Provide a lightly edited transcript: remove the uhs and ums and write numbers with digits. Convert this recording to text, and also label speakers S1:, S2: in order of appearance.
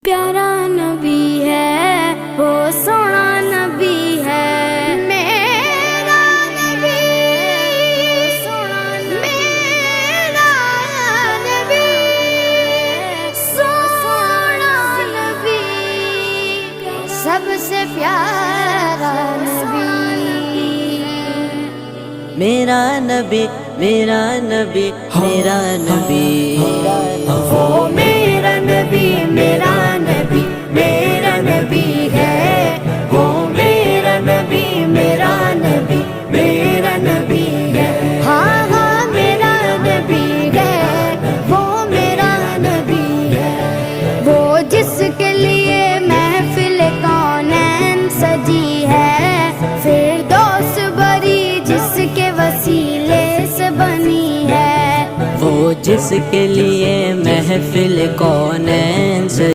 S1: प्यारा नबी है वो सोना नबी है मेरा नबी सोना मेरा नबी सोना नबी सबसे प्यारा नबी
S2: मेरा नबी मेरा नबी मेरा नबी
S1: वो मेरा नबी मेरा नबी मेरा नबी है वो मेरा नबी मेरा नबी मेरा नबी है हाँ हाँ मेरा नबी है वो मेरा नबी है वो जिसके लिए महफिल कौनैन सजी है फिरदौस बरी जिसके वसीले से बनी है
S2: वो जिसके लिए महफिल कौनैन